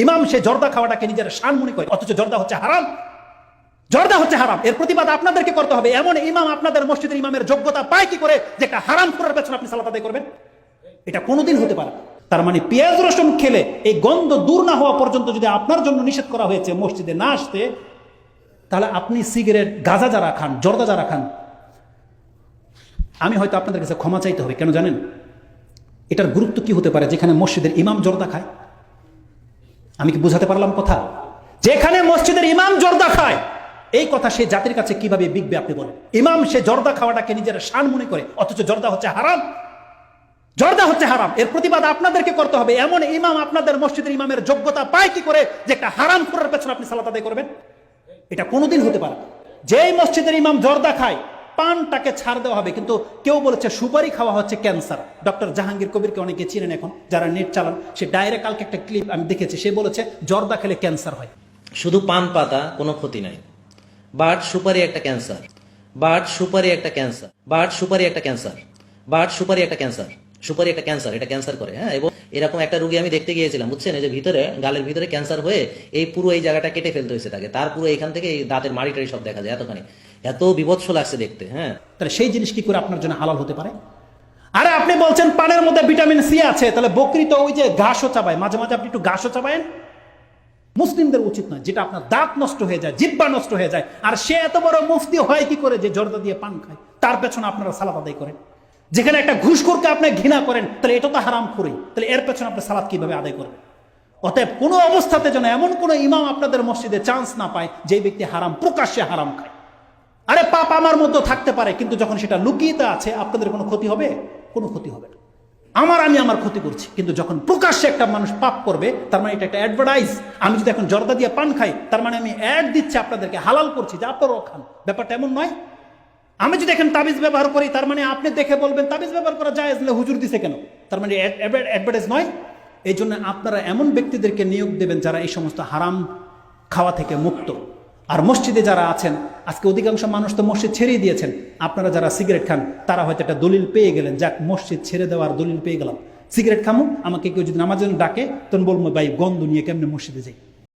ইমাম সে জর্দা খাওয়াটাকে নিজের শান মনে করে, অথচ জর্দা হচ্ছে হারাম। জর্দা হচ্ছে হারাম, এর প্রতিবাদ আপনাদেরকে করতে হবে। এমন ইমাম আপনাদের মসজিদের ইমামের যোগ্যতা পায় কি করে যে একটা হারাম করার পেছনে আপনি সালাত আদায় করবেন? এটা কোনোদিন হতে পারে। তার মানে পেঁয়াজ রসুন খেলে এই গন্ধ দূর না হওয়া পর্যন্ত যদি আপনার জন্য নিষেধ করা হয়েছে মসজিদে না আসতে, তাহলে আপনি সিগারেট, গাঁজা যারা খান, জর্দা যারা খান, আমি হয়তো আপনাদের কাছে ক্ষমা চাইতে হবে। কেন জানেন? এটার গুরুত্ব কি হতে পারে যেখানে মসজিদের ইমাম জর্দা খায়? আমি কি বুঝাতে পারলাম কথা? যেখানে মসজিদের ইমাম জর্দা খায়, এই কথা সেই জাতির কাছে কিভাবে বিকবে আপনি বলেন? ইমাম সে জর্দা খাওয়াটাকে নিজের শান মনে করে, অথচ জর্দা হচ্ছে হারাম। জর্দা হচ্ছে হারাম, এর প্রতিবাদ আপনাদেরকে করতে হবে। এমন ইমাম আপনাদের মসজিদের ইমামের যোগ্যতা পায় কি করে যে একটা হারাম করার পেছনে আপনি সালাত আদায় করবেন? এটা কোনোদিন হতে পারে। যেই মসজিদের ইমাম জর্দা খায়, পানটাকে ছাড় দেওয়া হবে। কিন্তু কেউ বলেছে সুপারি খাওয়া হচ্ছে ক্যান্সার। ডক্টর জাহাঙ্গীর কবিরকে অনেকে চিনেন এখন যারা নেট চালান, সে ডাইরেক্ট কালকে একটা ক্লিপ আমি দেখেছি, সে বলেছে জর্দা খেলে ক্যান্সার হয়। শুধু পান পাতা কোনো ক্ষতি নাই, বাট সুপারি একটা ক্যান্সার, বাট সুপারি একটা ক্যান্সার, বাট সুপারি একটা ক্যান্সার, বাট সুপারি একটা ক্যান্সার, সুপারি একটা ক্যান্সার, এটা ক্যান্সার করে। হ্যাঁ, এবং এরকম একটা রোগী আমি দেখতে গিয়েছিলাম, বুঝছেন, এই যে ভিতরে গালের ভিতরে ক্যান্সার হয়ে এই পুরো এই জায়গাটা কেটে ফেলতে হয়েছে তাকে, তার পুরো এখান থেকে এই দাঁতের মাড়ি টাড়ি সব দেখা যায়, এতখানি, এত বিভৎস লাগছে দেখতে। হ্যাঁ, তাহলে সেই জিনিস কি করে আপনার জন্য হালাল হতে পারে? আরে আপনি বলছেন পানের মধ্যে ভিটামিন সি আছে, তাহলে বকরি তো ওই যে ঘাসও চাবায়, মাঝে মাঝে আপনি একটু ঘাসও চাবায়েন। মুসলিমদের উচিত নয়, যেটা আপনার দাঁত নষ্ট হয়ে যায়, জিহ্বা নষ্ট হয়ে যায়। আর সে এত বড় মুফতি হয় কি করে যে জর্দা দিয়ে পান খায়? তার পেছনে আপনারা সালাত আদায় করেন। যেখানে একটা ঘুষখোরকে আপনি ঘৃণা করেন, তাহলে এটা তো হারাম করেই, তাহলে এর পেছনে আপনি সালাত কিভাবে আদায় করবেন? অতএব কোনো অবস্থাতে যেন এমন কোনো ইমাম আপনাদের মসজিদে চান্স না পায় যে ব্যক্তি হারাম, প্রকাশ্যে হারাম খায়। আরে পাপ আমার মধ্যে থাকতে পারে, কিন্তু যখন সেটা লুকিয়ে আছে, আপনাদের কোনো ক্ষতি হবে? কোনো ক্ষতি হবে না। আমি আমার ক্ষতি করছি, কিন্তু যখন প্রকাশ্যে একটা মানুষ পাপ করবে, তার মানে এটা একটা অ্যাডভার্টাইজ। আমি যদি এখন জর্দা দিয়ে পান খাই, তার মানে আমি অ্যাড দিচ্ছি আপনাদেরকে, হালাল করছি যে আপনারাও খান। ব্যাপারটা এমন নয়। আমি যদি এখন তাবিজ ব্যবহার করি, তার মানে আপনি দেখে বলবেন তাবিজ ব্যবহার করা জায়েজ না, হুজুর দিছে কেন? তার মানে অ্যাডভার্টাইজ নয়। এই জন্য আপনারা এমন ব্যক্তিদেরকে নিয়োগ দেবেন যারা এই সমস্ত হারাম খাওয়া থেকে মুক্ত। আর মসজিদে যারা আছেন, আজকে অধিকাংশ মানুষ তো মসজিদ ছেড়েই দিয়েছেন। আপনারা যারা সিগারেট খান, তারা হয়তো একটা দলিল পেয়ে গেলেন, যাক মসজিদ ছেড়ে দেওয়ার দলিল পেয়ে গেলাম। সিগারেট খামো, আমাকে কেউ যদি নামাজের জন্য ডাকে, তখন বলবো ভাই গন্ধ নিয়ে কেমনে মসজিদে যাই।